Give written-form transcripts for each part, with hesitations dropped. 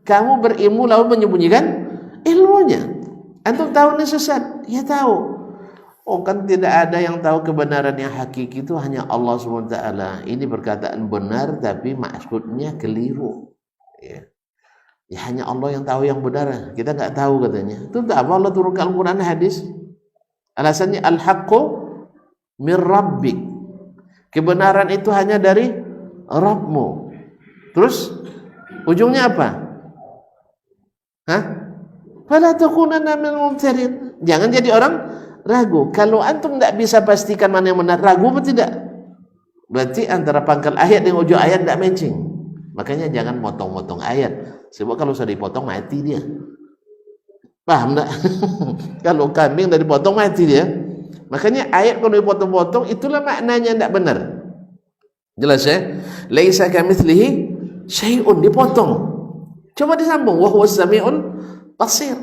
Kamu berilmu lalu menyembunyikan ilmunya. Antum tahu ini sesat? Ya tahu. Oh kan tidak ada yang tahu kebenaran yang hakiki, itu hanya Allah SWT. Ini perkataan benar tapi maksudnya keliru. Ya. Ya hanya Allah yang tahu yang benar. Kita nggak tahu katanya. Itu tak apa Allah turunkan Al-Quran hadis. Alasannya al-haqqu mir rabbik. Kebenaran itu hanya dari Rabbmu. Terus ujungnya apa? Hah? Fala takunanna minal mumtarin. Jangan jadi orang ragu. Kalau antum tidak bisa pastikan mana yang benar, ragu atau tidak? Berarti antara pangkal ayat dengan ujung ayat tidak matching. Makanya jangan motong-motong ayat. Sebab kalau sudah dipotong mati dia. Paham tak? Kalau kambing dari potong mati dia. Makanya ayat kalau dipotong-potong itulah maknanya tidak benar. Jelas ya? Laisa kamitslihi syai'un, dipotong. Coba disambung wa huwas sami'ul basir.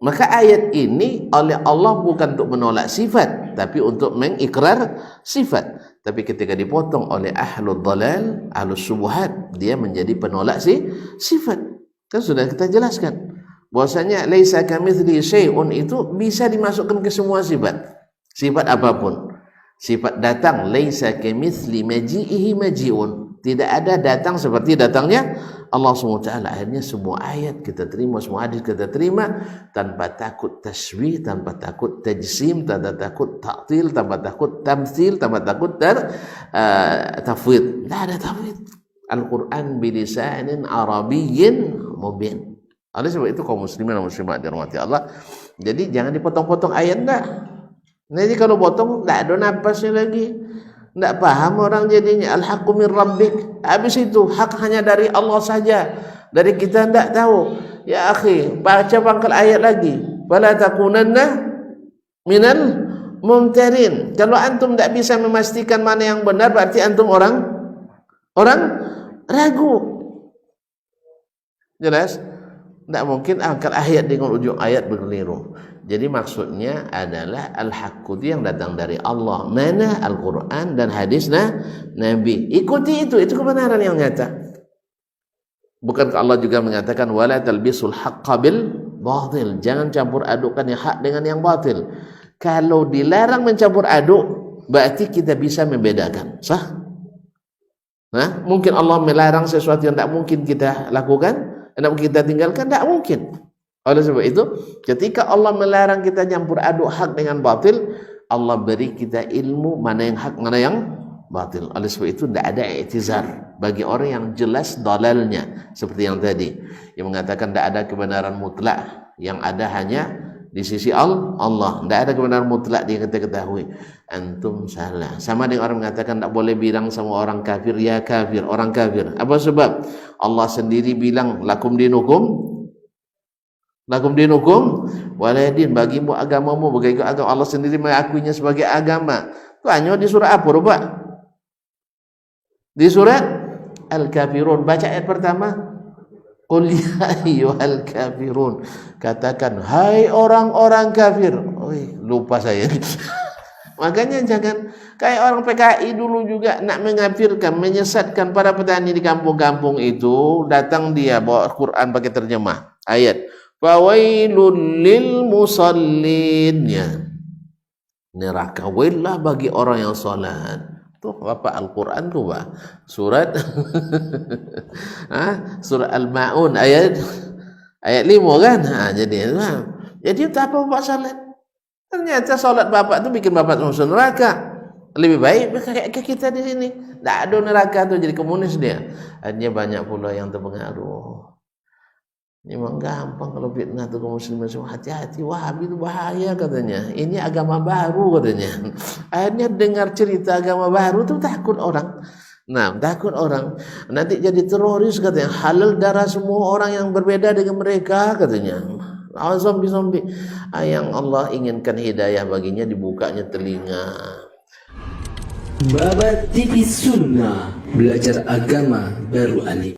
Maka ayat ini oleh Allah bukan untuk menolak sifat, tapi untuk mengikrar sifat. Tapi ketika dipotong oleh ahlul dhalal, ahlus syubhat, dia menjadi penolak sifat. Kan sudah kita jelaskan bahwasanya laisa kamitslihi syai'un itu bisa dimasukkan ke semua sifat. Sifat apapun. Sifat datang, laisa kamitsli maji'ihi maji'un. Tidak ada datang seperti datangnya Allah SWT. Akhirnya semua ayat kita terima, semua hadis kita terima tanpa takut tasbih, tanpa takut tajsim, tanpa takut ta'til, tanpa takut tamtsil, tanpa takut tafwid. Tidak ada tafwid. Al-Quran bilisanin arabiyyin mubin. Oleh sebab itu kaum muslimin dan muslimat dirahmati Allah, jadi jangan dipotong-potong ayat enggak. Jadi kalau potong tidak ada napasnya lagi. Tidak paham orang jadinya. Al-haqqu min rabbik. Habis itu hak hanya dari Allah saja. Dari kita tidak tahu. Ya akhi, baca pangkal ayat lagi. Fala takunanna minal mumtarin. Kalau antum tidak bisa memastikan mana yang benar, berarti antum orang ragu. Jelas? Tidak mungkin angkat ayat dengan ujung ayat berkeliru. Jadi maksudnya adalah al-haqqu yang datang dari Allah. Mana Al-Quran dan hadisnya Nabi. Ikuti itu kebenaran yang nyata. Bukankah Allah juga mengatakan wala talbisul haqqa bil batil. Jangan campur adukan yang hak dengan yang batil. Kalau dilarang mencampur aduk, berarti kita bisa membedakan. Sah? Nah, mungkin Allah melarang sesuatu yang tidak mungkin kita lakukan, tidak mungkin kita tinggalkan, tidak mungkin. Oleh sebab itu, ketika Allah melarang kita nyampur aduk hak dengan batil, Allah beri kita ilmu mana yang hak, mana yang batil. Oleh sebab itu tidak ada i'tizar bagi orang yang jelas dalalnya, seperti yang tadi yang mengatakan tidak ada kebenaran mutlak, yang ada hanya di sisi Allah. Tidak ada kebenaran mutlak dia ketahui. Antum salah. Sama dengan orang mengatakan tidak boleh bilang sama orang kafir ya kafir, orang kafir. Apa sebab? Allah sendiri bilang lakum dinukum waladin, bagimu agamamu, bagi agama. Allah sendiri mengakuinya sebagai agama. Itu hanya di surah apa, Pak? Di surat Al-Kafirun. Baca ayat pertama. Qul ya ayyuhal kafirun. Katakan, hai orang-orang kafir. Lupa saya. Makanya jangan kayak orang PKI dulu juga nak mengafirkan, menyesatkan para petani di kampung-kampung itu. Datang dia bawa Quran pakai terjemah ayat. Fawailul lil musallin, ya. Neraka wailah bagi orang yang salat. Tuh apa Al-Quran tuh, Pak. Surat Surat Al-Maun ayat 5 kan. Jadi apa Bapak salat? Ternyata salat Bapak tuh bikin Bapak masuk neraka. Lebih baik kayak kita di sini. Tidak ada neraka tuh, jadi komunis dia. Hanya banyak pula yang terpengaruh. Ini memang gampang kalau fitnah tuh kaum muslimin semua. Hati-hati, Wahabi itu bahaya katanya. Ini agama baru katanya. Akhirnya dengar cerita agama baru tuh takut orang. Nah, takut orang nanti jadi teroris katanya. Halal darah semua orang yang berbeda dengan mereka katanya. Zombie-zombie. Yang Allah inginkan hidayah baginya, dibukanya telinga. Babat TV Sunnah, belajar agama baru alif.